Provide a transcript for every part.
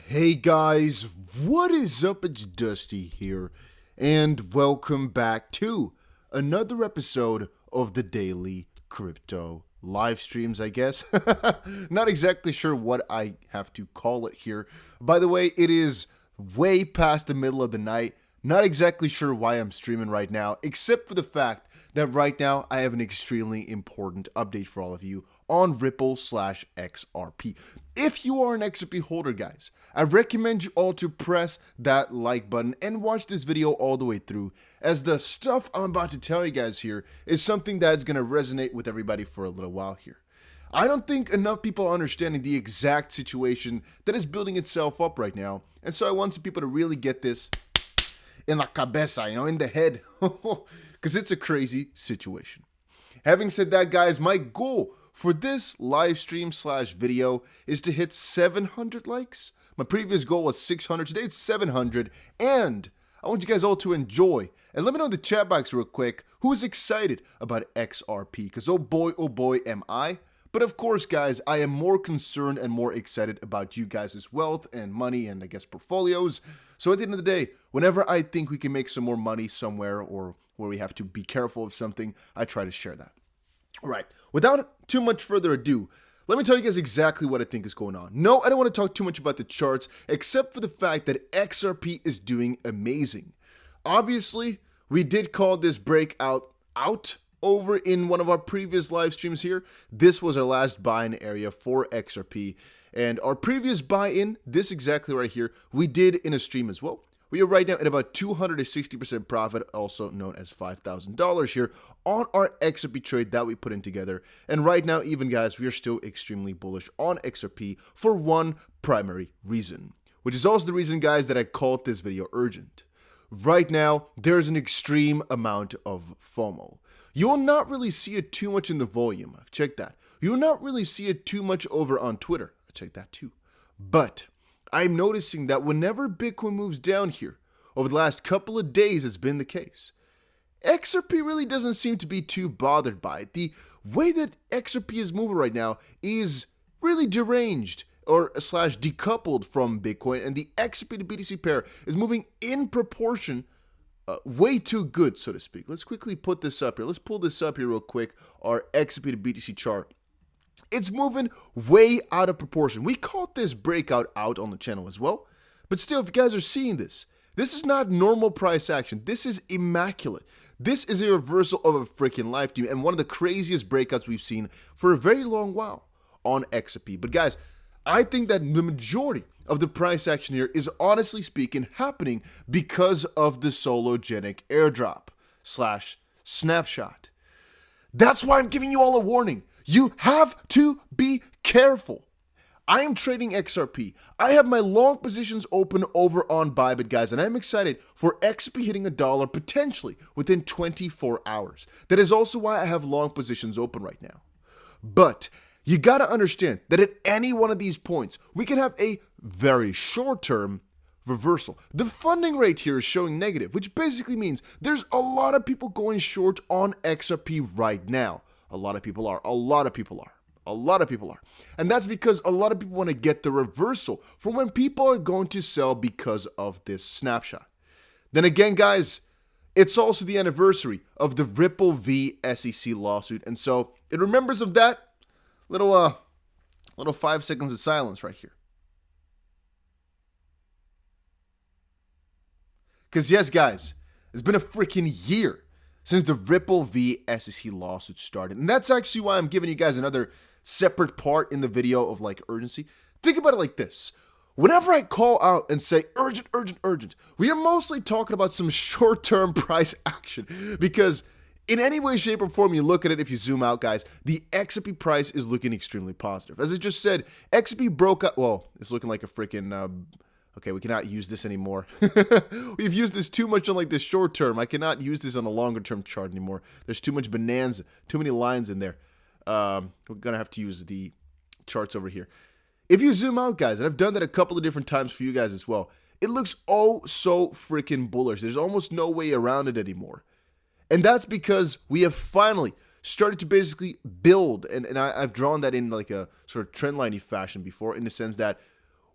Hey guys, what is up? It's Dusty here, and welcome back to another episode of the Daily Crypto live streams, I guess. Not exactly sure what I have to call it here. By the way, it is way past the middle of the night. Not exactly sure why I'm streaming right now, except for the fact that right now I have an extremely important update for all of you on Ripple/XRP. If you are an XRP holder, guys, I recommend you all to press that like button and watch this video all the way through, as the stuff I'm about to tell you guys here is something that's going to resonate with everybody for a little while here. I don't think enough people are understanding the exact situation that is building itself up right now, and so I want some people to really get this in la cabeza, in the head, because it's a crazy situation. Having said that, guys, my goal for this live stream / video is to hit 700 likes. My previous goal was 600. Today it's 700, and I want you guys all to enjoy. And let me know in the chat box real quick who is excited about XRP, because oh boy, am I. But of course, guys, I am more concerned and more excited about you guys' wealth and money and, I guess, portfolios. So at the end of the day, whenever I think we can make some more money somewhere or where we have to be careful of something, I try to share that. All right, without too much further ado, let me tell you guys exactly what I think is going on. No, I don't want to talk too much about the charts, except for the fact that XRP is doing amazing. Obviously, we did call this breakout out over in one of our previous live streams here. This was our last buy-in area for XRP. And our previous buy-in, this exactly right here, we did in a stream as well. We are right now at about 260% profit, also known as $5,000 here on our XRP trade that we put in together. And right now, even guys, we are still extremely bullish on XRP for one primary reason, which is also the reason, guys, that I called this video urgent. Right now, there's an extreme amount of FOMO. You will not really see it too much in the volume. I've checked that. You will not really see it too much over on Twitter. I checked that too. But I'm noticing that whenever Bitcoin moves down here, over the last couple of days, it's been the case. XRP really doesn't seem to be too bothered by it. The way that XRP is moving right now is really deranged or / decoupled from Bitcoin, and the XRP to BTC pair is moving in proportion way too good, so to speak. Let's quickly put this up here. Let's pull this up here real quick, our XRP to BTC chart. It's moving way out of proportion. We called this breakout out on the channel as well, but still, if you guys are seeing this, this is not normal price action. This is immaculate. This is a reversal of a freaking lifetime and one of the craziest breakouts we've seen for a very long while on XRP. But guys, I think that the majority of the price action here is, honestly speaking, happening because of the Sologenic airdrop / snapshot. That's why I'm giving you all a warning. You have to be careful. I am trading XRP. I have my long positions open over on Bybit, guys, and I'm excited for XRP hitting $1 potentially within 24 hours. That is also why I have long positions open right now. But you got to understand that at any one of these points, we can have a very short-term reversal. The funding rate here is showing negative, which basically means there's a lot of people going short on XRP right now. A lot of people are. And that's because a lot of people want to get the reversal for when people are going to sell because of this snapshot. Then again, guys, it's also the anniversary of the Ripple v SEC lawsuit. And so in remembrance of that, little 5 seconds of silence right here. Because yes, guys, it's been a freaking year since the Ripple v SEC lawsuit started. And that's actually why I'm giving you guys another separate part in the video of urgency. Think about it like this. Whenever I call out and say urgent, we are mostly talking about some short-term price action, because in any way, shape, or form you look at it, if you zoom out, guys, the XRP price is looking extremely positive. As I just said, XRP broke up. Well, it's looking like a freaking okay, we cannot use this anymore. We've used this too much on this short term. I cannot use this on a longer term chart anymore. There's too much bonanza, too many lines in there. We're going to have to use the charts over here. If you zoom out, guys, and I've done that a couple of different times for you guys as well, it looks oh so freaking bullish. There's almost no way around it anymore. And that's because we have finally started to basically build, and I've drawn that in a sort of trend line-y fashion before, in the sense that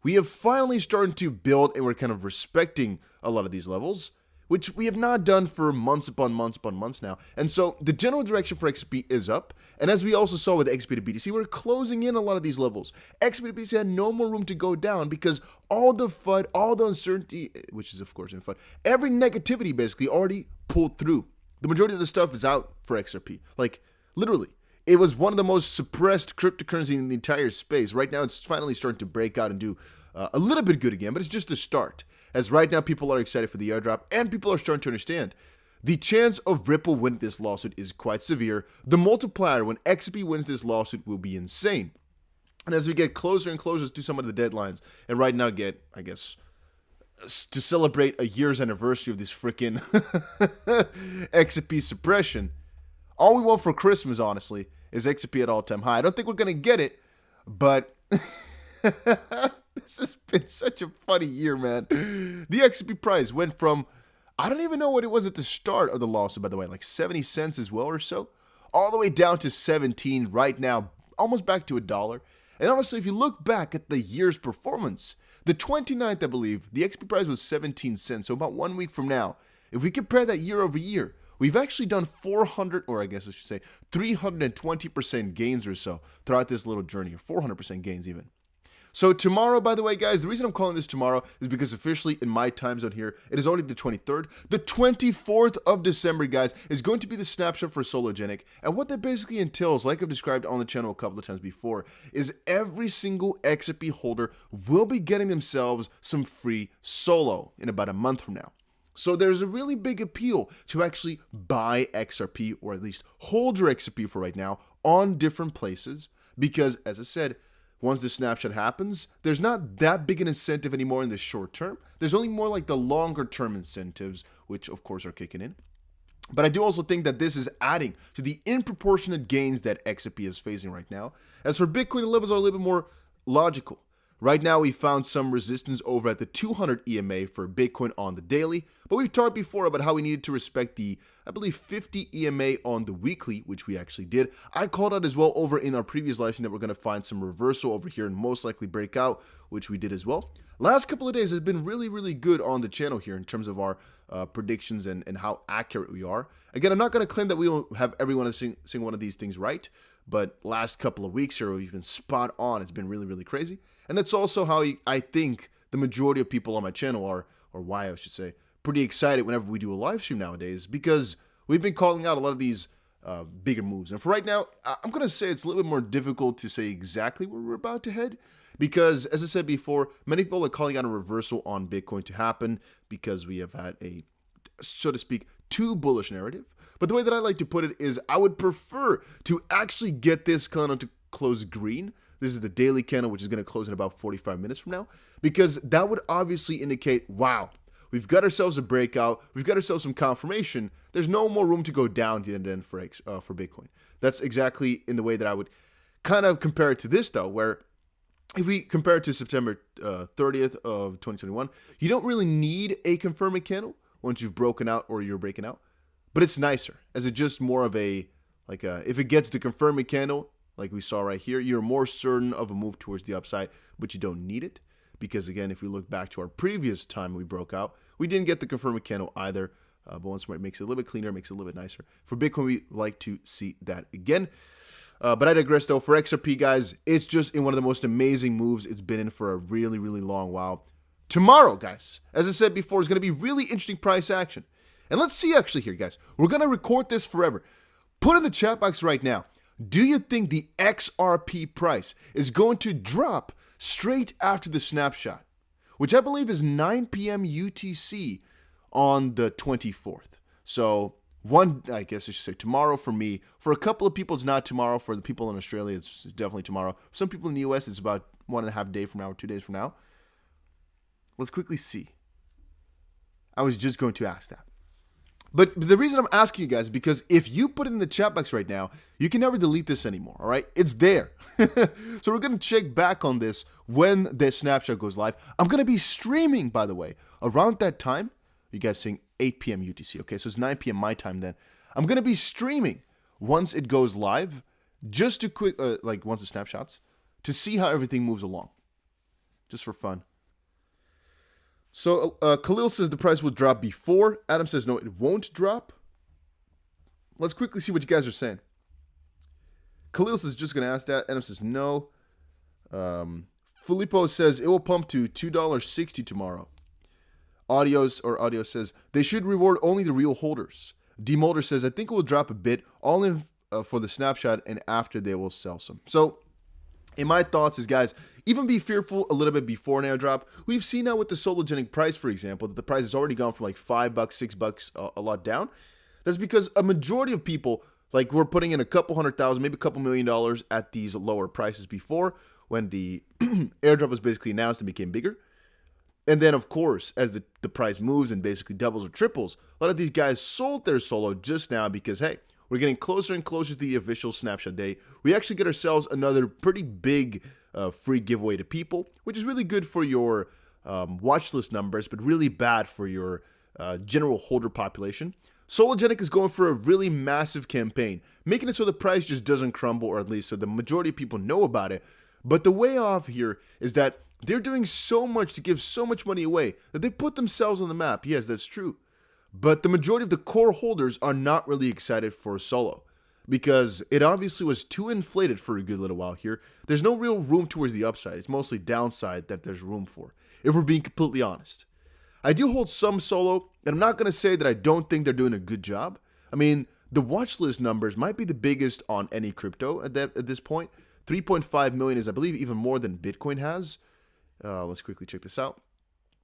we have finally started to build and we're kind of respecting a lot of these levels, which we have not done for months upon months upon months now. And so the general direction for XRP is up. And as we also saw with XP to BTC, we're closing in a lot of these levels. XP to BTC had no more room to go down because all the FUD, all the uncertainty, which is of course in FUD, every negativity basically already pulled through. The majority of the stuff is out for XRP. Like, literally. It was one of the most suppressed cryptocurrency in the entire space. Right now, it's finally starting to break out and do a little bit good again, but it's just a start. As right now, people are excited for the airdrop, and people are starting to understand the chance of Ripple winning this lawsuit is quite severe. The multiplier when XRP wins this lawsuit will be insane. And as we get closer and closer to some of the deadlines, and right now get, I guess, to celebrate a year's anniversary of this freaking XRP suppression, all we want for Christmas, honestly, is XRP at all-time high. I don't think we're going to get it, but this has been such a funny year, man. The XRP price went from, I don't even know what it was at the start of the lawsuit, by the way, like 70 cents as well or so, all the way down to 17 right now, almost back to $1. And honestly, if you look back at the year's performance, the 29th, I believe, the XRP price was 17 cents, so about 1 week from now, if we compare that year over year, we've actually done 400, or I guess I should say 320% gains or so throughout this little journey, or 400% gains even. So tomorrow, by the way, guys, the reason I'm calling this tomorrow is because officially in my time zone here, it is already the 23rd. The 24th of December, guys, is going to be the snapshot for Sologenic. And what that basically entails, like I've described on the channel a couple of times before, is every single XRP holder will be getting themselves some free Solo in about a month from now. So there's a really big appeal to actually buy XRP, or at least hold your XRP for right now, on different places. Because, as I said, once the snapshot happens, there's not that big an incentive anymore in the short term. There's only more like the longer term incentives, which of course are kicking in. But I do also think that this is adding to the disproportionate gains that XRP is facing right now. As for Bitcoin, the levels are a little bit more logical. Right now, we found some resistance over at the 200 EMA for Bitcoin on the daily, but we've talked before about how we needed to respect the, I believe, 50 EMA on the weekly, which we actually did. I called out as well over in our previous live stream that we're going to find some reversal over here and most likely break out, which we did as well. Last couple of days has been really, really good on the channel here in terms of our predictions and how accurate we are. Again, I'm not going to claim that we will have everyone sing one of these things right, but last couple of weeks here, we've been spot on. It's been really, really crazy. And that's also how I think the majority of people on my channel are, or why I should say, pretty excited whenever we do a live stream nowadays, because we've been calling out a lot of these bigger moves. And for right now, I'm going to say it's a little bit more difficult to say exactly where we're about to head, because as I said before, many people are calling out a reversal on Bitcoin to happen because we have had a, so to speak, too bullish narrative. But the way that I like to put it is I would prefer to actually get this candle to close green. This is the daily candle, which is going to close in about 45 minutes from now, because that would obviously indicate, wow, we've got ourselves a breakout. We've got ourselves some confirmation. There's no more room to go down to the end for Bitcoin. That's exactly in the way that I would kind of compare it to this, though, where if we compare it to September 30th of 2021, you don't really need a confirming candle once you've broken out or you're breaking out. But it's nicer, as it's just more of a, like if it gets to confirming candle, like we saw right here, you're more certain of a move towards the upside, but you don't need it. Because again, if we look back to our previous time we broke out, we didn't get the confirming candle either. But once more, it makes it a little bit cleaner, makes it a little bit nicer. For Bitcoin, we like to see that again. But I digress though. For XRP, guys, it's just in one of the most amazing moves it's been in for a really, really long while. Tomorrow, guys, as I said before, is going to be really interesting price action. And let's see actually here, guys. We're going to record this forever. Put in the chat box right now. Do you think the XRP price is going to drop straight after the snapshot, which I believe is 9 p.m. UTC on the 24th? So I guess I should say tomorrow for me. For a couple of people, it's not tomorrow. For the people in Australia, it's definitely tomorrow. For some people in the US, it's about 1.5 days from now or 2 days from now. Let's quickly see. I was just going to ask that. But the reason I'm asking you guys is because if you put it in the chat box right now, you can never delete this anymore, all right? It's there. So we're going to check back on this when the snapshot goes live. I'm going to be streaming, by the way, around that time. You guys saying 8 p.m. UTC, okay? So it's 9 p.m. my time then. I'm going to be streaming once it goes live, just to once the snapshots, to see how everything moves along. just for fun. So Khalil says the price will drop before. Adam says no, it won't drop. Let's quickly see what you guys are saying. Khalil says just going to ask that. Adam says no. Filippo says it will pump to $2.60 tomorrow. Audio says they should reward only the real holders. D Mulder says I think it will drop a bit, all in for the snapshot, and after they will sell some. So in my thoughts is, guys, even be fearful a little bit before an airdrop. We've seen now with the Sologenic price, for example, that the price has already gone from like $5, $6, a lot down. That's because a majority of people, like, were putting in a couple $100,000, maybe a couple $1 million at these lower prices before, when the airdrop was basically announced and became bigger. And then, of course, as the price moves and basically doubles or triples, a lot of these guys sold their solo just now because, hey, we're getting closer and closer to the official snapshot day. We actually get ourselves another pretty big free giveaway to people, which is really good for your watch list numbers, but really bad for your general holder population. Sologenic is going for a really massive campaign, making it so the price just doesn't crumble, or at least so the majority of people know about it. But the way off here is that they're doing so much to give so much money away that they put themselves on the map. Yes, that's true. But the majority of the core holders are not really excited for solo because it obviously was too inflated for a good little while here. There's no real room towards the upside. It's mostly downside that there's room for, if we're being completely honest. I do hold some solo, and I'm not going to say that I don't think they're doing a good job. I mean, the watch list numbers might be the biggest on any crypto at this point. 3.5 million is, I believe, even more than Bitcoin has. Let's quickly check this out.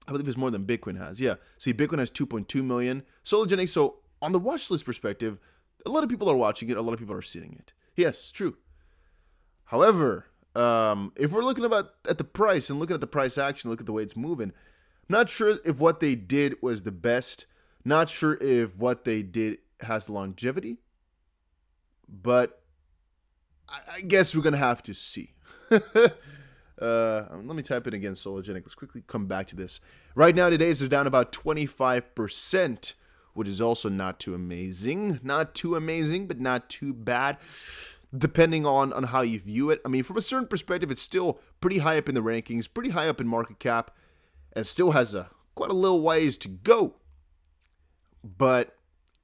I believe it's more than Bitcoin has. Yeah. See, Bitcoin has 2.2 million. Sologenic, so on the watch list perspective, a lot of people are watching it. A lot of people are seeing it. Yes, true. However, if we're looking at the price and looking at the price action, look at the way it's moving, I'm not sure if what they did was the best. Not sure if what they did has longevity. But I guess we're going to have to see. Let me type it again, Sologenic. Let's quickly come back to this. Right now, today's are down about 25%, which is also not too amazing. Not too amazing, but not too bad, depending on how you view it. I mean, from a certain perspective, it's still pretty high up in the rankings, pretty high up in market cap, and still has quite a little ways to go. But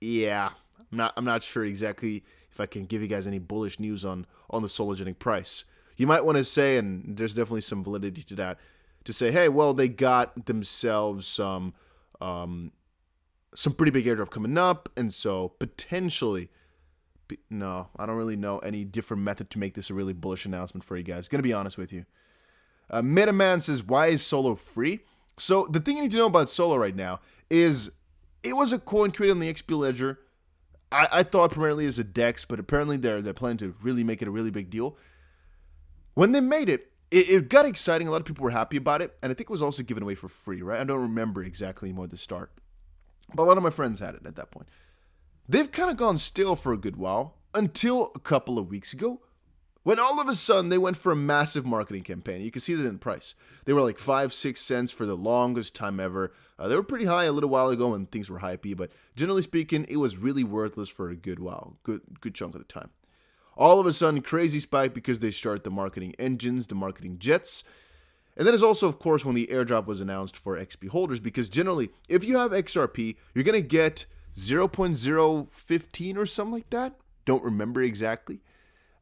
yeah, I'm not sure exactly if I can give you guys any bullish news on the Sologenic price. You might want to say, and there's definitely some validity to that, to say, hey, well, they got themselves some pretty big airdrop coming up, and so potentially, no, I don't really know any different method to make this a really bullish announcement for you guys. Gonna be honest with you. Metaman says, why is Solo free? So the thing you need to know about Solo right now is it was a coin created on the XP Ledger. I thought primarily as a DEX, but apparently they're planning to really make it a really big deal. When they made it, it got exciting. A lot of people were happy about it, and I think it was also given away for free, right? I don't remember exactly anymore at the start, but a lot of my friends had it at that point. They've kind of gone stale for a good while until a couple of weeks ago, when all of a sudden they went for a massive marketing campaign. You can see that in price. They were like 5-6 cents for the longest time ever. They were pretty high a little while ago when things were hypey, but generally speaking, it was really worthless for a good while, good chunk of the time. All of a sudden, crazy spike because they start the marketing engines, the marketing jets. And then it's also, of course, when the airdrop was announced for XP holders, because generally, if you have XRP, you're going to get 0.015 or something like that. Don't remember exactly.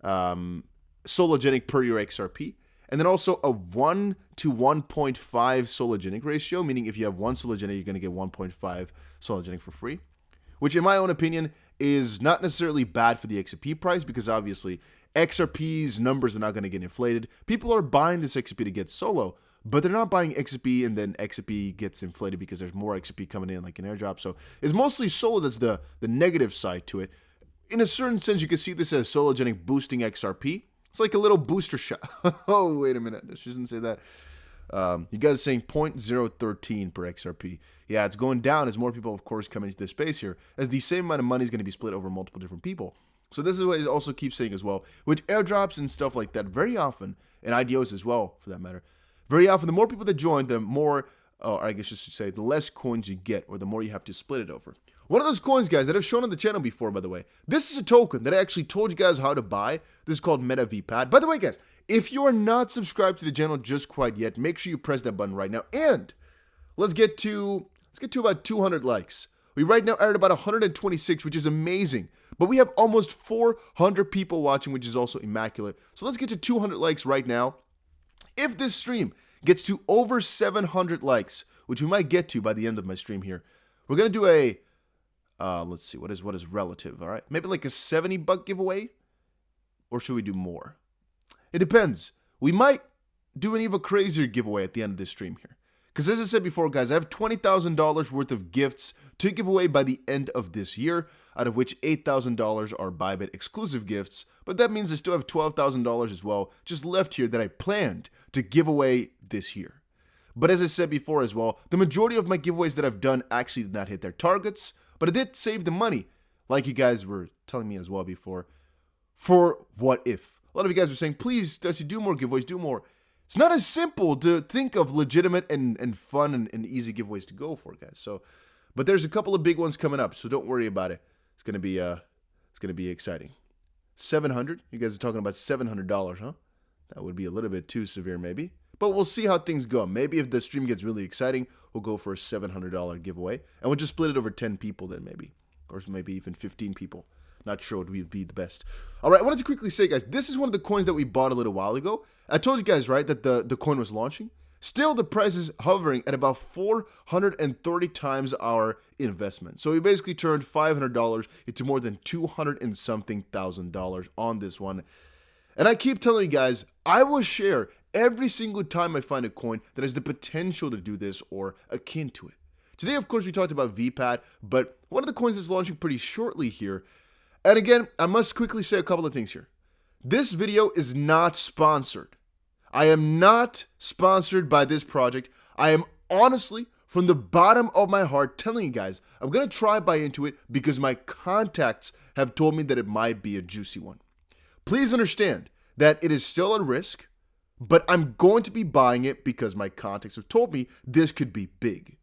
Sologenic per your XRP. And then also a 1 to 1.5 Sologenic ratio, meaning if you have one Sologenic, you're going to get 1.5 Sologenic for free, which in my own opinion is not necessarily bad for the XRP price, because obviously XRP's numbers are not going to get inflated. People are buying this XRP to get solo, but they're not buying XRP and then XRP gets inflated because there's more XRP coming in like an airdrop. So it's mostly solo that's the negative side to it. In a certain sense, you can see this as Sologenic boosting XRP. It's like a little booster shot. Oh, wait a minute. I shouldn't say that. You guys are saying 0.013 per XRP. Yeah, it's going down as more people, of course, come into this space here, as the same amount of money is going to be split over multiple different people. So this is what I also keep saying as well. With airdrops and stuff like that, very often, and IDOs as well, for that matter, very often, the more people that join, the more, or I guess just to say, the less coins you get, or the more you have to split it over. One of those coins, guys, that I've shown on the channel before, by the way. This is a token that I actually told you guys how to buy. This is called Meta VPAD. By the way, guys, if you are not subscribed to the channel just quite yet, make sure you press that button right now. And let's get to about 200 likes. We right now are at about 126, which is amazing. But we have almost 400 people watching, which is also immaculate. So let's get to 200 likes right now. If this stream gets to over 700 likes, which we might get to by the end of my stream here, we're going to do a, let's see, what is relative, all right? Maybe like a $70 giveaway? Or should we do more? It depends. We might do an even crazier giveaway at the end of this stream here. Because as I said before, guys, I have $20,000 worth of gifts to give away by the end of this year, out of which $8,000 are Bybit exclusive gifts. But that means I still have $12,000 as well, just left here that I planned to give away this year. But as I said before as well, the majority of my giveaways that I've done actually did not hit their targets, but I did save the money, like you guys were telling me as well before, for what if. A lot of you guys were saying, please, Dusty, do more giveaways, do more. It's not as simple to think of legitimate and fun and easy giveaways to go for, guys. So, but there's a couple of big ones coming up, so don't worry about it. It's gonna be exciting. 700? You guys are talking about $700, huh? That would be a little bit too severe, maybe. But we'll see how things go. Maybe if the stream gets really exciting, we'll go for a $700 giveaway, and we'll just split it over 10 people then, maybe, or maybe even 15 people. Not sure what would be the best. All right, I wanted to quickly say, guys, this is one of the coins that we bought a little while ago. I told you guys, right, that the coin was launching. Still, the price is hovering at about 430 times our investment. So we basically turned $500 into more than $200 and something thousand on this one. And I keep telling you guys, I will share every single time I find a coin that has the potential to do this or akin to it. Today, of course, we talked about VPAD, but one of the coins that's launching pretty shortly here. And again, I must quickly say a couple of things here. This video is not sponsored. I am not sponsored by this project. I am honestly, from the bottom of my heart, telling you guys, I'm going to try buy into it because my contacts have told me that it might be a juicy one. Please understand that it is still a risk, but I'm going to be buying it because my contacts have told me this could be big.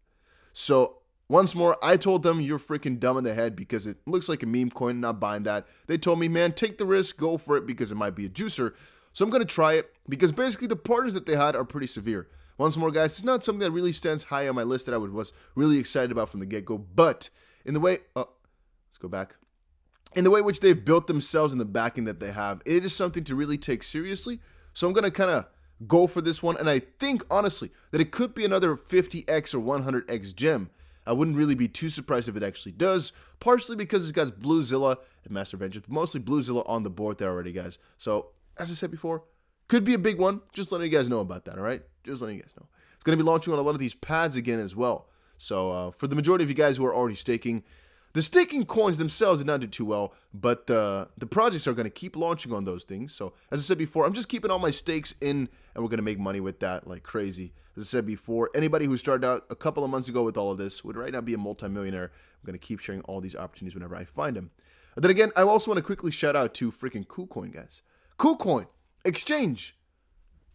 So, once more, I told them you're freaking dumb in the head because it looks like a meme coin, not buying that. They told me, man, take the risk, go for it because it might be a juicer. So I'm going to try it because basically the partners that they had are pretty severe. Once more, guys, it's not something that really stands high on my list that I was really excited about from the get-go. But in the way, let's go back. In the way which they've built themselves and the backing that they have, it is something to really take seriously. So I'm going to kind of go for this one. And I think, honestly, that it could be another 50x or 100x gem. I wouldn't really be too surprised if it actually does, partially because it's got BlueZilla and Master Vengeance, but mostly BlueZilla on the board there already, guys. So, as I said before, could be a big one. Just letting you guys know about that, all right? Just letting you guys know. It's going to be launching on a lot of these pads again as well. So, for the majority of you guys who are already staking, the staking coins themselves did not do too well, but the projects are going to keep launching on those things. So, as I said before, I'm just keeping all my stakes in, and we're going to make money with that like crazy. As I said before, anybody who started out a couple of months ago with all of this would right now be a multimillionaire. I'm going to keep sharing all these opportunities whenever I find them. And then again, I also want to quickly shout out to freaking KuCoin, guys. KuCoin exchange.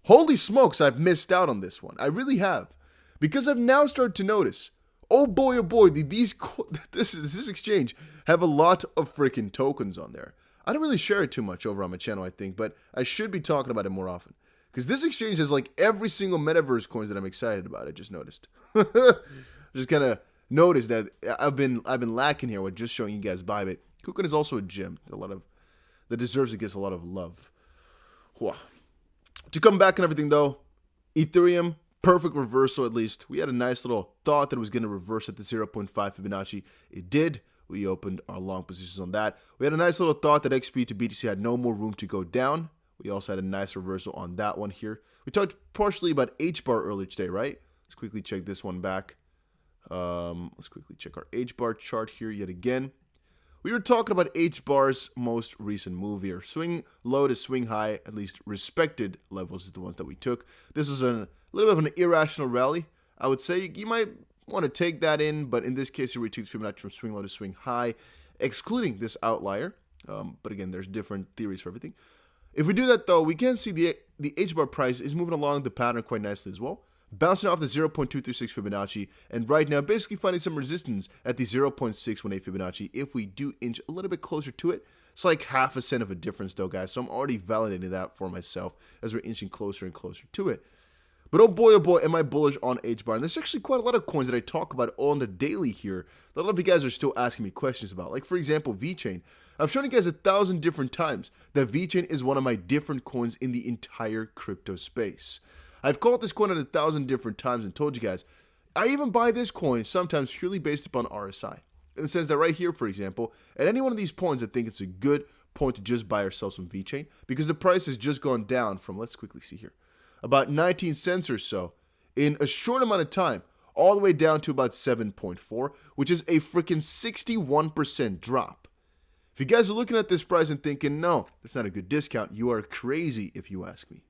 Holy smokes, I've missed out on this one. I really have. Because I've now started to notice, oh boy, this exchange have a lot of freaking tokens on there. I don't really share it too much over on my channel, I think, but I should be talking about it more often. Because this exchange has like every single metaverse coins that I'm excited about. I just noticed. Just kind of noticed that I've been lacking here with just showing you guys Bybit. KuCoin is also a gem that deserves to get a lot of love. To come back and everything though, Ethereum, perfect reversal at least. We had a nice little thought that it was going to reverse at the 0.5 Fibonacci. It did. We opened our long positions on that. We had a nice little thought that XP to BTC had no more room to go down. We also had a nice reversal on that one here. We talked partially about HBAR earlier today, right? Let's quickly check this one back. Let's quickly check our HBAR chart here yet again. We were talking about HBAR's most recent move here. Swing low to swing high, at least respected levels is the ones that we took. This was a little bit of an irrational rally. I would say you might want to take that in, but in this case, we took Fibonacci from swing low to swing high, excluding this outlier. But again, there's different theories for everything. If we do that though, we can see the HBAR price is moving along the pattern quite nicely as well. bouncing off the 0.236 Fibonacci, and right now basically finding some resistance at the 0.618 Fibonacci. If we do inch a little bit closer to it, it's like half a cent of a difference though, guys. So I'm already validating that for myself as we're inching closer and closer to it. But oh boy, am I bullish on HBAR. And there's actually quite a lot of coins that I talk about on the daily here that a lot of you guys are still asking me questions about. Like, for example, V-Chain. I've shown you guys 1,000 different times that V-Chain is one of my different coins in the entire crypto space. I've called this coin out 1,000 different times and told you guys, I even buy this coin sometimes purely based upon RSI. In the sense that right here, for example, at any one of these points, I think it's a good point to just buy or sell some V-Chain because the price has just gone down from, let's quickly see here, about 19 cents or so in a short amount of time, all the way down to about 7.4, which is a freaking 61% drop. If you guys are looking at this price and thinking, no, that's not a good discount, you are crazy if you ask me.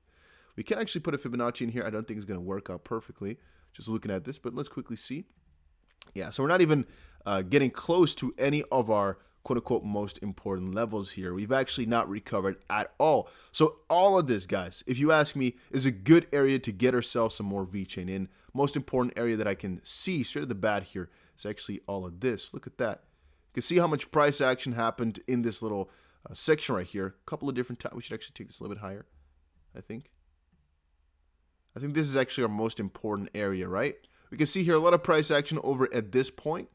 We can actually put a Fibonacci in here. I don't think it's going to work out perfectly, just looking at this, but let's quickly see. Yeah, so we're not even getting close to any of our quote-unquote most important levels here. We've actually not recovered at all. So all of this, guys, if you ask me, is a good area to get ourselves some more V-Chain in. Most important area that I can see straight at the bat here is actually all of this. Look at that. You can see how much price action happened in this little section right here. A couple of different times. We should actually take this a little bit higher, I think. I think this is actually our most important area, right? We can see here a lot of price action over at this point.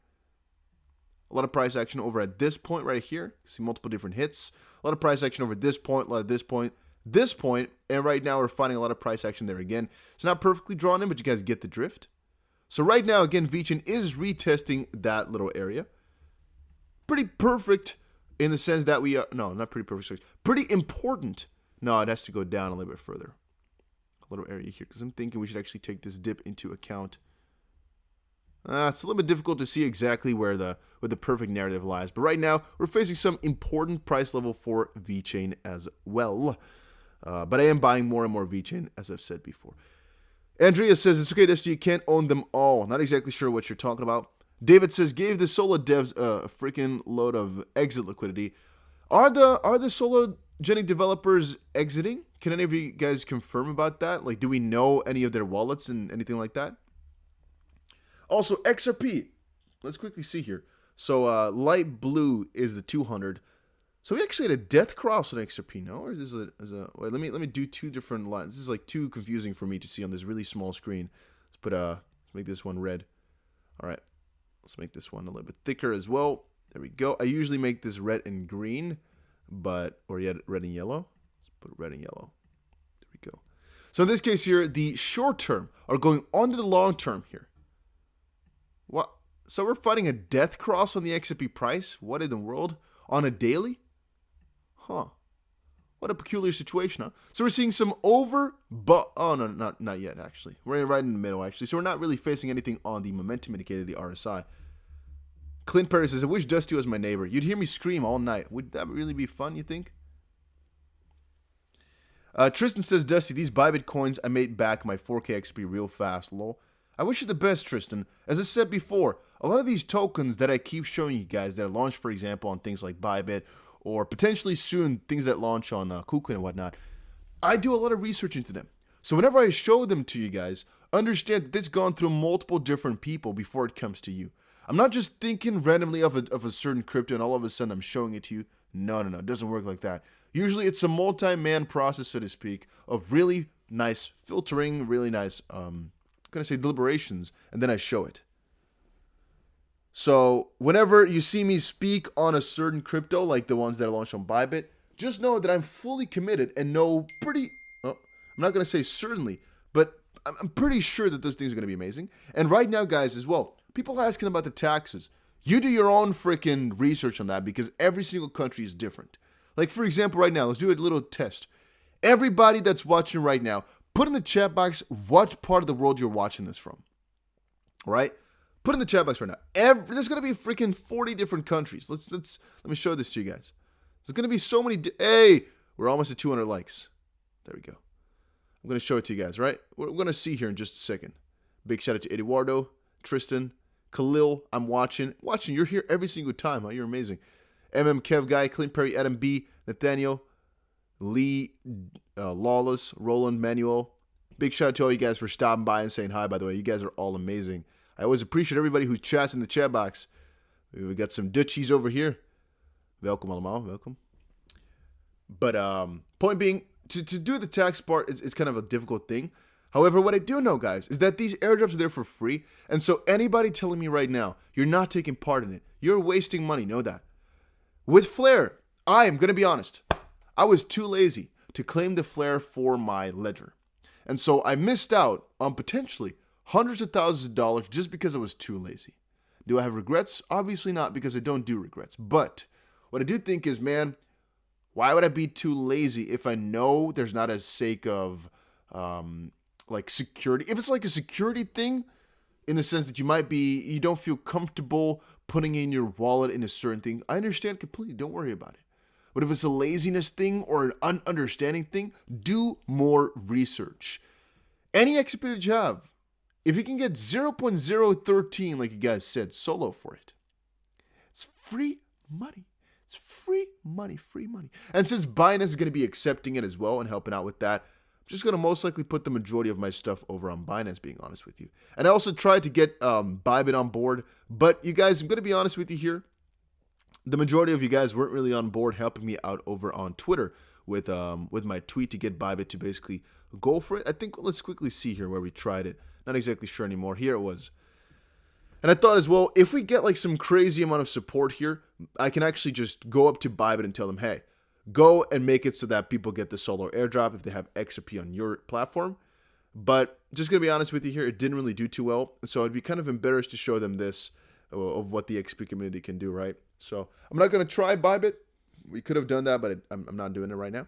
A lot of price action over at this point right here. You see multiple different hits. A lot of price action over this point, a lot of this point, and right now we're finding a lot of price action there again. It's not perfectly drawn in, but you guys get the drift. So right now, again, V-Chain is retesting that little area. Pretty perfect in the sense that we are, no, not pretty perfect, sorry. Pretty important. No, it has to go down a little bit further. A little area here, because I'm thinking we should actually take this dip into account. It's a little bit difficult to see exactly where the perfect narrative lies. But right now, we're facing some important price level for V-Chain as well. But I am buying more and more V-Chain, as I've said before. Andrea says, it's okay, Dusty, you can't own them all. Not exactly sure what you're talking about. David says, gave the Solo devs a freaking load of exit liquidity. Are the Sologenic developers exiting? Can any of you guys confirm about that? Like, do we know any of their wallets and anything like that? Also, XRP. Let's quickly see here. So, light blue is the 200. So we actually had a death cross on XRP, no? Or is this wait, let me do two different lines. This is like too confusing for me to see on this really small screen. Let's make this one red. All right. Let's make this one a little bit thicker as well. There we go. I usually make this red and green, or yet red and yellow. Let's put red and yellow. There we go. So in this case here, the short term are going on to the long term here. What? So we're fighting a death cross on the XRP price? What in the world? On a daily? Huh. What a peculiar situation, huh? So we're seeing some oh no, not yet, actually. We're right in the middle, actually. So we're not really facing anything on the momentum indicator, the RSI. Clint Perry says, I wish Dusty was my neighbor. You'd hear me scream all night. Would that really be fun, you think? Tristan says, Dusty, these Bybit coins, I made back my 4K XP real fast, lol. I wish you the best, Tristan. As I said before, a lot of these tokens that I keep showing you guys that are launched, for example, on things like Bybit, or potentially soon things that launch on KuCoin and whatnot, I do a lot of research into them. So whenever I show them to you guys, understand that it's gone through multiple different people before it comes to you. I'm not just thinking randomly of a certain crypto and all of a sudden I'm showing it to you. No, it doesn't work like that. Usually it's a multi-man process, so to speak, of really nice filtering, really nice, deliberations, and then I show it. So whenever you see me speak on a certain crypto, like the ones that are launched on Bybit, just know that I'm fully committed and know I'm not going to say certainly, but I'm pretty sure that those things are going to be amazing. And right now, guys, as well, people are asking about the taxes. You do your own freaking research on that because every single country is different. Like, for example, right now, let's do a little test. Everybody that's watching right now, put in the chat box what part of the world you're watching this from. All right? Put in the chat box right now. There's going to be freaking 40 different countries. Let me show this to you guys. There's going to be so many. Hey, we're almost at 200 likes. There we go. I'm going to show it to you guys, right? We're going to see here in just a second. Big shout out to Eduardo, Tristan, Khalil. I'm watching. You're here every single time. Huh? You're amazing. Kev Guy, Clint Perry, Adam B, Nathaniel, Lee, Lawless, Roland, Manuel, Big shout out to all you guys for stopping by and saying hi, by the way. You guys are all amazing. I always appreciate everybody who chats in the chat box. We got some Dutchies over here. Welcome allemaal, welcome. But point being, to do the tax part, it's kind of a difficult thing. However, what I do know, guys, is that these airdrops are there for free. And so anybody telling me right now, you're not taking part in it, you're wasting money, know that. With Flare, I am going to be honest. I was too lazy to claim the Flare for my ledger. And so I missed out on potentially hundreds of thousands of dollars just because I was too lazy. Do I have regrets? Obviously not, because I don't do regrets. But what I do think is, man, why would I be too lazy if I know there's not a sake of like security? If it's like a security thing, in the sense that you don't feel comfortable putting in your wallet in a certain thing, I understand completely. Don't worry about it. But if it's a laziness thing or an understanding thing, do more research. Any XP that you have, if you can get 0.013, like you guys said, solo for it, it's free money. It's free money, free money. And since Binance is going to be accepting it as well and helping out with that, I'm just going to most likely put the majority of my stuff over on Binance, being honest with you. And I also tried to get Bybit on board, but you guys, I'm going to be honest with you here. The majority of you guys weren't really on board helping me out over on Twitter with my tweet to get Bybit to basically go for it. I think, let's quickly see here where we tried it. Not exactly sure anymore. Here it was. And I thought as well, if we get like some crazy amount of support here, I can actually just go up to Bybit and tell them, hey, go and make it so that people get the solo airdrop if they have XRP on your platform. But just going to be honest with you here, it didn't really do too well. So I'd be kind of embarrassed to show them this of what the XP community can do, right? So I'm not going to try Bybit. We could have done that, but I'm not doing it right now.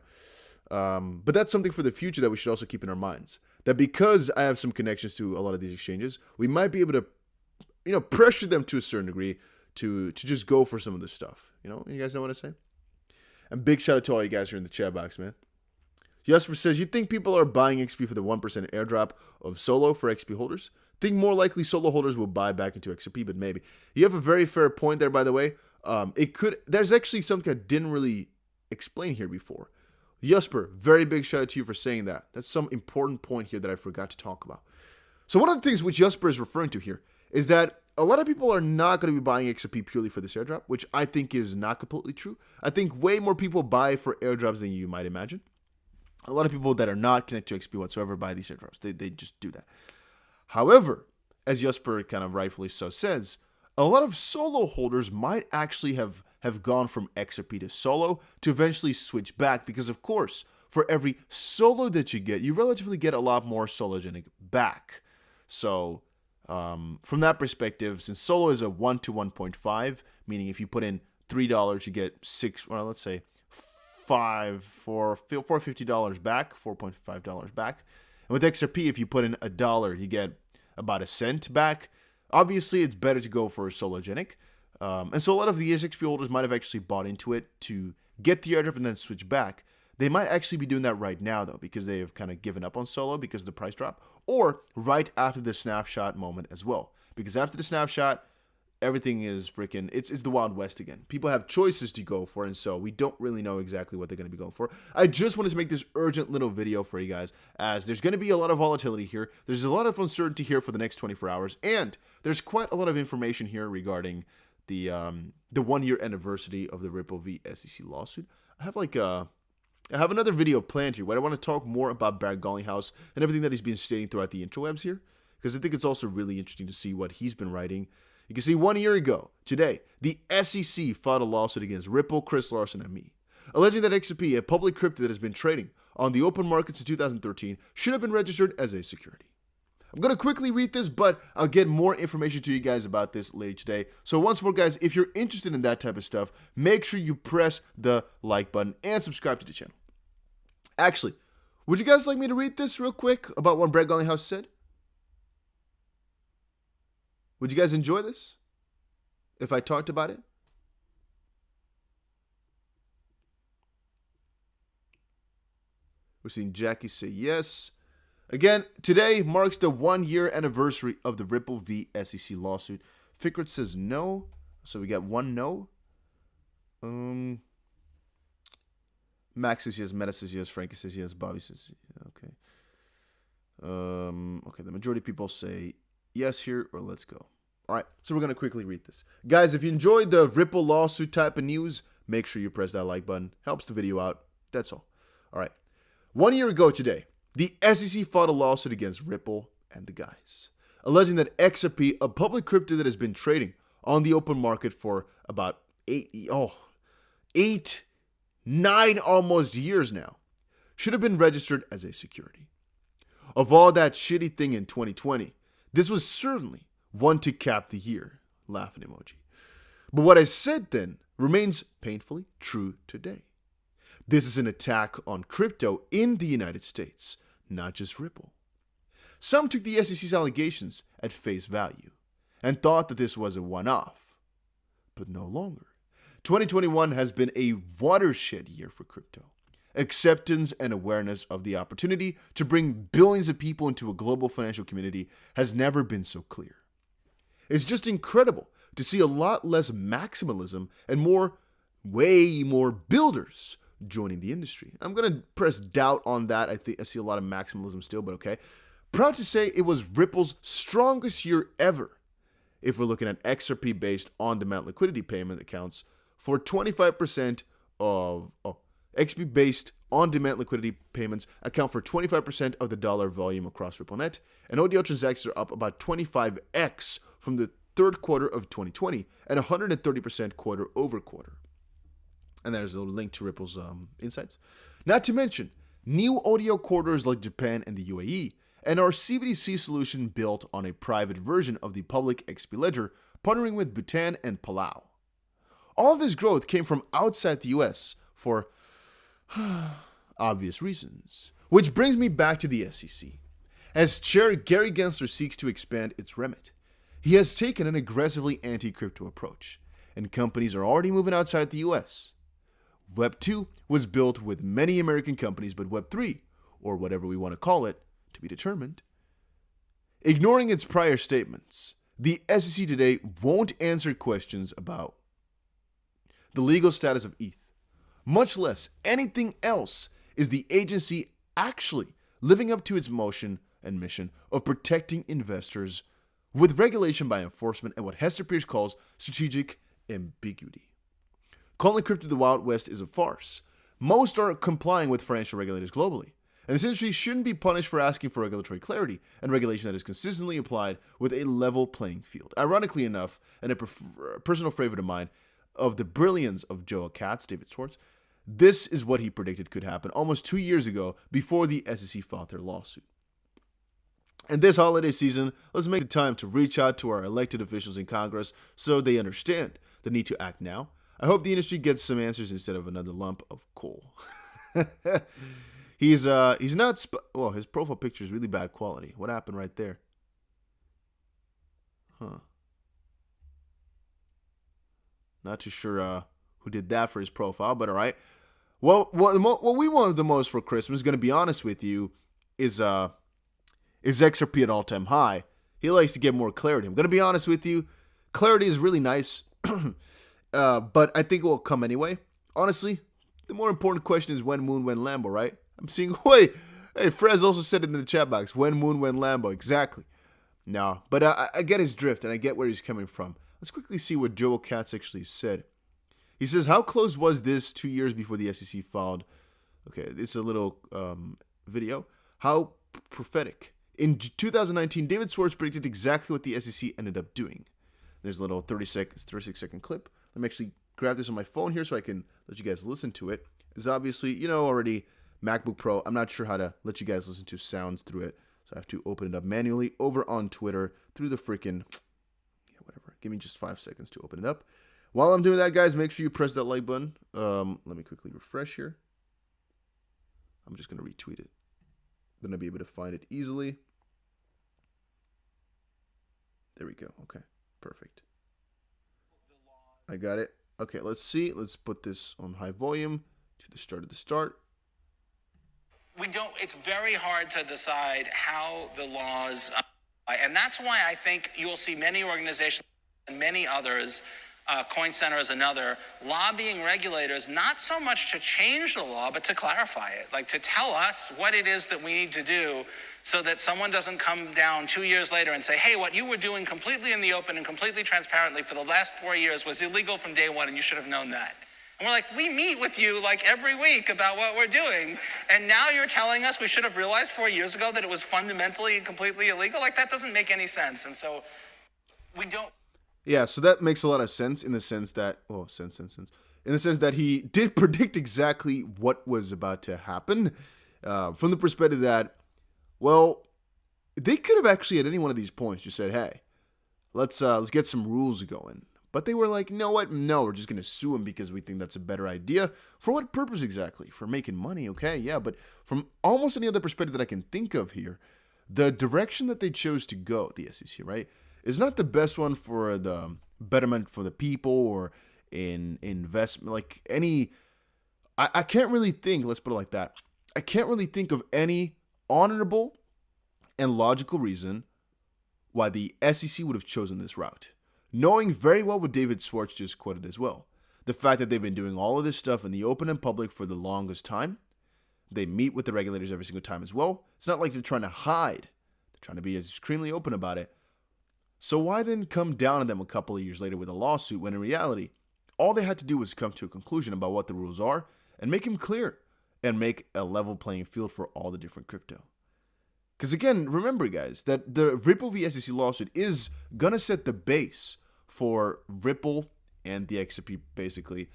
But that's something for the future that we should also keep in our minds. That because I have some connections to a lot of these exchanges, we might be able to, pressure them to a certain degree to just go for some of this stuff. You guys know what I say? And big shout out to all you guys here in the chat box, man. Jesper says, you think people are buying XP for the 1% airdrop of solo for XP holders? Think more likely solo holders will buy back into XP, but maybe. You have a very fair point there, by the way. There's actually something I didn't really explain here before. Jesper, very big shout out to you for saying that. That's some important point here that I forgot to talk about. So one of the things which Jesper is referring to here is that a lot of people are not going to be buying XRP purely for this airdrop, which I think is not completely true. I think way more people buy for airdrops than you might imagine. A lot of people that are not connected to XP whatsoever buy these airdrops. They just do that. However, as Jesper kind of rightfully so says, a lot of solo holders might actually have gone from XRP to solo to eventually switch back because, of course, for every solo that you get, you relatively get a lot more Sologenic back. So from that perspective, since solo is a 1 to 1.5, meaning if you put in $3, you get let's say $450 back, $4.5 back. And with XRP, if you put in $1, you get about a cent back. Obviously, it's better to go for Sologenic. And so a lot of the XP holders might have actually bought into it to get the airdrop and then switch back. They might actually be doing that right now, though, because they have kind of given up on solo because of the price drop, or right after the snapshot moment as well. Because after the snapshot, everything is freaking, it's the Wild West again. People have choices to go for, and so we don't really know exactly what they're going to be going for. I just wanted to make this urgent little video for you guys, as there's going to be a lot of volatility here. There's a lot of uncertainty here for the next 24 hours, and there's quite a lot of information here regarding the 1-year anniversary of the Ripple v SEC lawsuit. I have another video planned here where I want to talk more about Brad Garlinghouse and everything that he's been stating throughout the interwebs here, because I think it's also really interesting to see what he's been writing. You can see 1 year ago, today, the SEC filed a lawsuit against Ripple, Chris Larsen, and me, alleging that XRP, a public crypto that has been trading on the open markets in 2013, should have been registered as a security. I'm going to quickly read this, but I'll get more information to you guys about this later today. So once more, guys, if you're interested in that type of stuff, make sure you press the like button and subscribe to the channel. Actually, would you guys like me to read this real quick about what Brad Garlinghouse said? Would you guys enjoy this if I talked about it? We're seeing Jackie say yes. Again, today marks the 1-year anniversary of the Ripple v SEC lawsuit. Ficrit says no, so we got one no. Max says yes, Meta says yes, Frankie says yes, Bobby says yes. Okay. Okay, the majority of people say yes here, or let's go. All right, so we're going to quickly read this. Guys, if you enjoyed the Ripple lawsuit type of news, make sure you press that like button. Helps the video out. That's all. All right. 1 year ago today, the SEC filed a lawsuit against Ripple and the guys, alleging that XRP, a public crypto that has been trading on the open market for about 9 almost years now, should have been registered as a security. Of all that shitty thing in 2020, this was certainly one to cap the year. Laughing emoji. But what I said then remains painfully true today. This is an attack on crypto in the United States, not just Ripple. Some took the SEC's allegations at face value and thought that this was a one-off, but no longer. 2021 has been a watershed year for crypto. Acceptance and awareness of the opportunity to bring billions of people into a global financial community has never been so clear. It's just incredible to see a lot less maximalism and way more builders joining the industry. I'm going to press doubt on that. I see a lot of maximalism still, but okay. Proud to say it was Ripple's strongest year ever if we're looking at XRP-based on-demand liquidity payment accounts for 25% of XP-based on-demand liquidity payments account for 25% of the dollar volume across RippleNet, and ODL transactions are up about 25x from the third quarter of 2020 and 130% quarter over quarter. And there's a link to Ripple's insights. Not to mention, new ODL corridors like Japan and the UAE, and our CBDC solution built on a private version of the public XP ledger, partnering with Bhutan and Palau. All of this growth came from outside the US for obvious reasons. Which brings me back to the SEC. As Chair Gary Gensler seeks to expand its remit, he has taken an aggressively anti-crypto approach, and companies are already moving outside the US. Web 2 was built with many American companies, but Web 3, or whatever we want to call it, to be determined. Ignoring its prior statements, the SEC today won't answer questions about the legal status of ETH. Much less anything else is the agency actually living up to its motion and mission of protecting investors with regulation by enforcement and what Hester Pierce calls strategic ambiguity. Calling crypto the Wild West is a farce. Most are complying with financial regulators globally, and this industry shouldn't be punished for asking for regulatory clarity and regulation that is consistently applied with a level playing field. Ironically enough, and a personal favorite of mine, of the brilliance of Joel Katz, David Schwartz, this is what he predicted could happen almost 2 years ago before the SEC filed their lawsuit. And this holiday season, let's make the time to reach out to our elected officials in Congress so they understand the need to act now. I hope the industry gets some answers instead of another lump of coal. He's not, well, his profile picture is really bad quality. What happened right there? Not too sure who did that for his profile, but all right. Well, what we want the most for Christmas, going to be honest with you, is XRP at all-time high. He likes to get more clarity. I'm going to be honest with you. Clarity is really nice, but I think it will come anyway. Honestly, the more important question is when Moon, when Lambo, right? I'm seeing, hey, Frez also said it in the chat box, when Moon, when Lambo, exactly. No, but I get his drift, and I get where he's coming from. Let's quickly see what Joel Katz actually said. He says, how close was this 2 years before the SEC filed? Okay, it's a little video. How prophetic. In 2019, David Schwartz predicted exactly what the SEC ended up doing. There's a little 36-second clip. Let me actually grab this on my phone here so I can let you guys listen to it. It's obviously, you know already, MacBook Pro. I'm not sure how to let you guys listen to sounds through it. So I have to open it up manually over on Twitter through the freaking, whatever. Give me just 5 seconds to open it up. While I'm doing that, guys, make sure you press that like button. Let me quickly refresh here. I'm just going to retweet it. I'm going to be able to find it easily. There we go. Okay, perfect. I got it. Okay, let's see. Let's put this on high volume to the start of the start. It's very hard to decide how the laws, and that's why I think you'll see many organizations and many others, Coin Center is another, lobbying regulators, not so much to change the law, but to clarify it, like to tell us what it is that we need to do so that someone doesn't come down 2 years later and say, hey, what you were doing completely in the open and completely transparently for the last 4 years was illegal from day one, and you should have known that. And we're like, we meet with you like every week about what we're doing, and now you're telling us we should have realized 4 years ago that it was fundamentally and completely illegal? Like, that doesn't make any sense. And so we don't. Yeah, so that makes a lot of sense in the sense that, in the sense that he did predict exactly what was about to happen, from the perspective that, well, they could have actually at any one of these points just said, hey, let's get some rules going. But they were like, you know what? No, we're just going to sue him because we think that's a better idea. For what purpose exactly? For making money, okay, yeah. But from almost any other perspective that I can think of here, the direction that they chose to go, the SEC, right, is not the best one for the betterment for the people or in investment. Like any, I can't really think, let's put it like that. I can't really think of any honorable and logical reason why the SEC would have chosen this route. Knowing very well what David Schwartz just quoted as well. The fact that they've been doing all of this stuff in the open and public for the longest time. They meet with the regulators every single time as well. It's not like they're trying to hide. They're trying to be extremely open about it. So why then come down on them a couple of years later with a lawsuit when in reality, all they had to do was come to a conclusion about what the rules are and make them clear and make a level playing field for all the different crypto. Because again, remember guys, that the Ripple v. SEC lawsuit is going to set the base for Ripple and the XRP basically.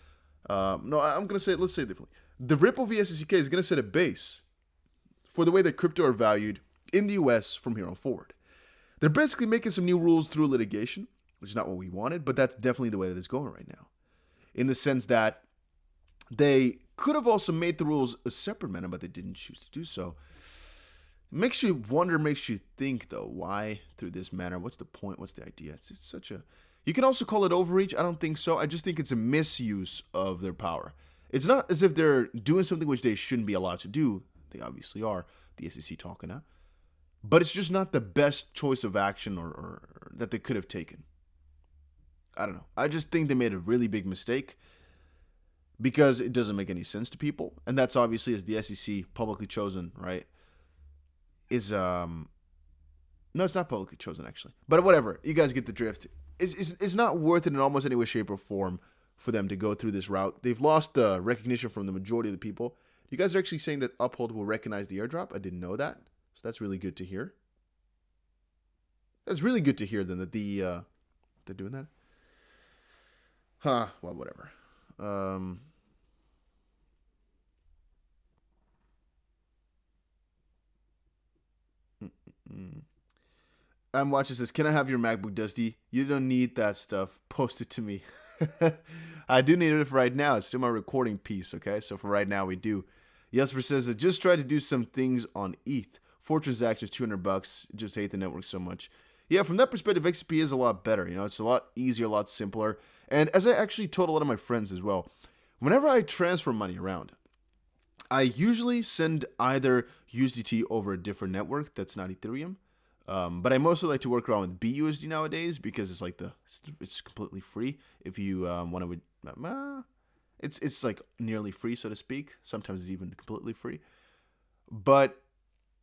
No, I'm going to say it, let's say it differently. The Ripple v. SEC case is going to set a base for the way that crypto are valued in the US from here on forward. They're basically making some new rules through litigation, which is not what we wanted, but that's definitely the way that it's going right now. In the sense that they could have also made the rules a separate manner, but they didn't choose to do so. Makes you wonder, makes you think, though, why through this manner? What's the point? What's the idea? It's such a... You can also call it overreach. I don't think so. I just think it's a misuse of their power. It's not as if they're doing something which they shouldn't be allowed to do. They obviously are, the SEC talking now. But it's just not the best choice of action or that they could have taken. I don't know. I just think they made a really big mistake because it doesn't make any sense to people. And that's obviously, as the SEC publicly chosen, right? No, it's not publicly chosen actually, but whatever, you guys get the drift. It's not worth it in almost any way, shape, or form for them to go through this route. They've lost the recognition from the majority of the people. You guys are actually saying that Uphold will recognize the airdrop. I didn't know that, so that's really good to hear. That's really good to hear then that they're doing that. Well, whatever. I'm watching this. Can I have your MacBook, Dusty? You don't need that stuff. Post it to me. I do need it for right now. It's still my recording piece, okay? So for right now, we do. Jesper says, I just tried to do some things on ETH. 4 transactions, $200. Just hate the network so much. Yeah, from that perspective, XP is a lot better. You know, it's a lot easier, a lot simpler. And as I actually told a lot of my friends as well, whenever I transfer money around, I usually send either USDT over a different network that's not Ethereum. But I mostly like to work around with BUSD nowadays because it's like it's completely free. If you want to, it's like nearly free, so to speak. Sometimes it's even completely free. But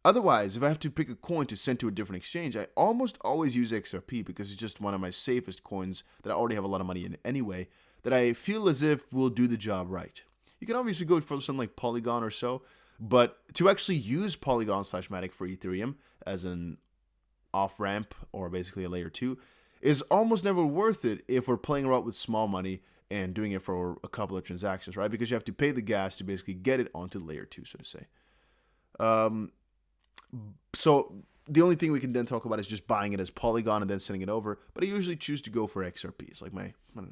otherwise, if I have to pick a coin to send to a different exchange, I almost always use XRP because it's just one of my safest coins that I already have a lot of money in anyway, that I feel as if will do the job right. You can obviously go for something like Polygon or so, but to actually use Polygon/Matic for Ethereum as an off-ramp or basically a layer 2 is almost never worth it if we're playing around with small money and doing it for a couple of transactions, right? Because you have to pay the gas to basically get it onto layer 2, so to say. So the only thing we can then talk about is just buying it as Polygon and then sending it over. But I usually choose to go for XRP. It's like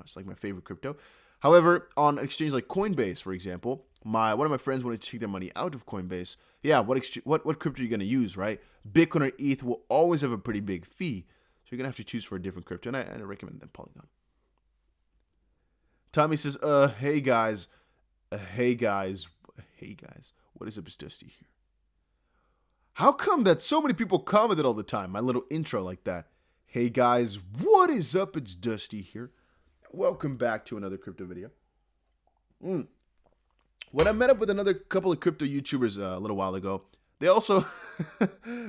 it's like my favorite crypto. However, on an exchange like Coinbase, for example, one of my friends wanted to take their money out of Coinbase. Yeah, what crypto are you going to use, right? Bitcoin or ETH will always have a pretty big fee. So you're going to have to choose for a different crypto. And I recommend them Polygon. Tommy says, hey guys. Hey guys. What is up, it's Dusty here. How come that so many people commented all the time? My little intro like that. Hey guys, what is up? It's Dusty here. Welcome back to another crypto video. When I met up with another couple of crypto YouTubers a little while ago, They also,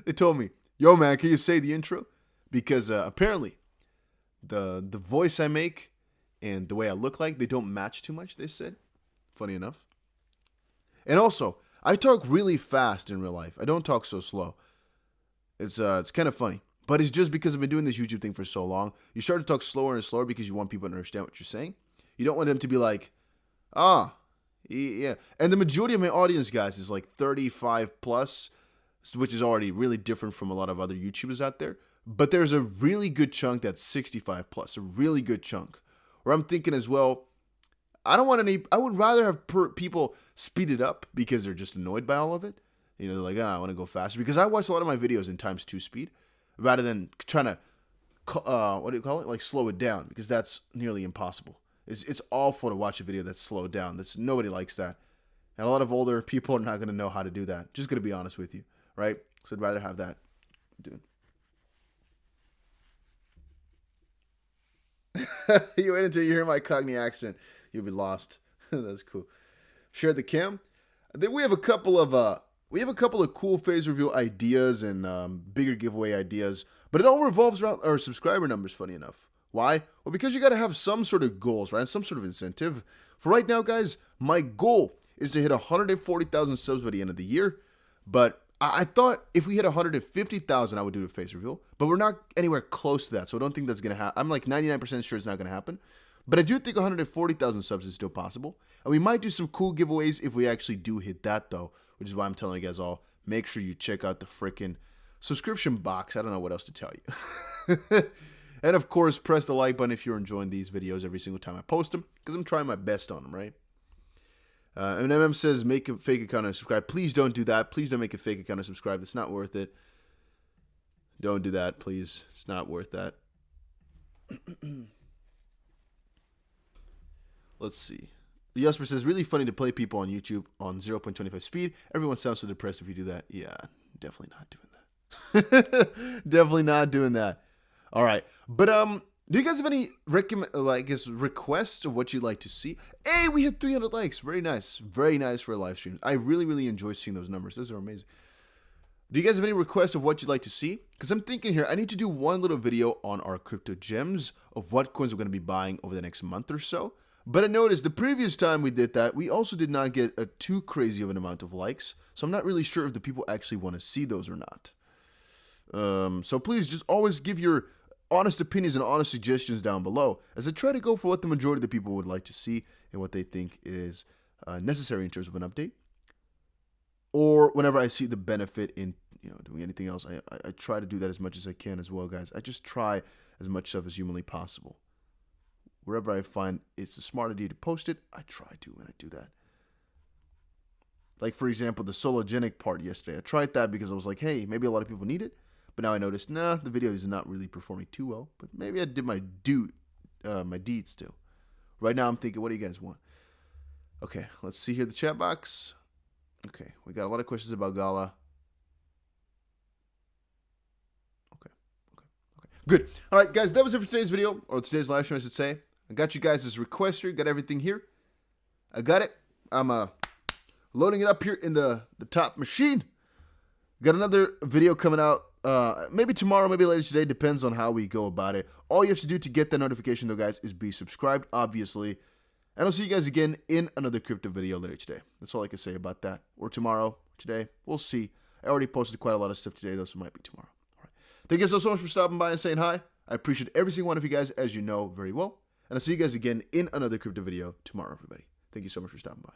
they told me, yo man, can you say the intro? Because apparently the voice I make and the way I look like, they don't match too much, they said. Funny enough. And also, I talk really fast in real life. I don't talk so slow. It's kind of funny. But it's just because I've been doing this YouTube thing for so long. You start to talk slower and slower because you want people to understand what you're saying. You don't want them to be like, yeah. And the majority of my audience, guys, is like 35 plus, which is already really different from a lot of other YouTubers out there. But there's a really good chunk that's 65 plus, a really good chunk. Where I'm thinking as well, I would rather have people speed it up because they're just annoyed by all of it. You know, they're like, I want to go faster. Because I watch a lot of my videos in times 2 speed rather than trying to, what do you call it? Like slow it down, because that's nearly impossible. It's awful to watch a video that's slowed down. Nobody likes that. And a lot of older people are not going to know how to do that. Just going to be honest with you, right? So I'd rather have that. Dude. You wait until you hear my Cockney accent. You'll be lost. That's cool. Share the cam. Then we have a couple of cool phase reveal ideas and bigger giveaway ideas, but it all revolves around our subscriber numbers. Funny enough, why? Well, because you got to have some sort of goals, right? Some sort of incentive. For right now, guys, my goal is to hit 140,000 subs by the end of the year. But I thought if we hit 150,000, I would do a face reveal. But we're not anywhere close to that, so I don't think that's gonna happen. I'm like 99% sure it's not gonna happen. But I do think 140,000 subs is still possible. And we might do some cool giveaways if we actually do hit that, though. Which is why I'm telling you guys all, make sure you check out the freaking subscription box. I don't know what else to tell you. And of course, press the like button if you're enjoying these videos every single time I post them, because I'm trying my best on them, right? And MM says, make a fake account and subscribe. Please don't do that. Please don't make a fake account and subscribe. It's not worth it. Don't do that, please. It's not worth that. Let's see. Jesper says, really funny to play people on YouTube on 0.25 speed. Everyone sounds so depressed if you do that. Yeah, definitely not doing that. Definitely not doing that. All right. But do you guys have any requests of what you'd like to see? Hey, we hit 300 likes. Very nice. Very nice for a live stream. I really, really enjoy seeing those numbers. Those are amazing. Do you guys have any requests of what you'd like to see? Because I'm thinking here, I need to do one little video on our crypto gems of what coins we're going to be buying over the next month or so. But I noticed the previous time we did that, we also did not get a too crazy of an amount of likes. So I'm not really sure if the people actually want to see those or not. So please just always give your honest opinions and honest suggestions down below, as I try to go for what the majority of the people would like to see and what they think is necessary in terms of an update. Or whenever I see the benefit in doing anything else, I try to do that as much as I can as well, guys. I just try as much stuff as humanly possible. Wherever I find it's a smart idea to post it, I try to, and I do that. Like, for example, the Sologenic part yesterday. I tried that because I was like, hey, maybe a lot of people need it. But now I noticed, nah, the video is not really performing too well. But maybe I did my deed still. Right now I'm thinking, what do you guys want? Okay, let's see here the chat box. Okay, we got a lot of questions about Gala. Okay. Good. All right, guys, that was it for today's video, or today's live stream, I should say. I got you guys' request here, got everything here. I got it. I'm loading it up here in the top machine. Got another video coming out maybe tomorrow, maybe later today, depends on how we go about it. All you have to do to get that notification, though, guys, is be subscribed, obviously. And I'll see you guys again in another crypto video later today. That's all I can say about that. Or tomorrow, today, we'll see. I already posted quite a lot of stuff today, though, so it might be tomorrow. All right. Thank you guys so much for stopping by and saying hi. I appreciate every single one of you guys, as you know very well. And I'll see you guys again in another crypto video tomorrow, everybody. Thank you so much for stopping by.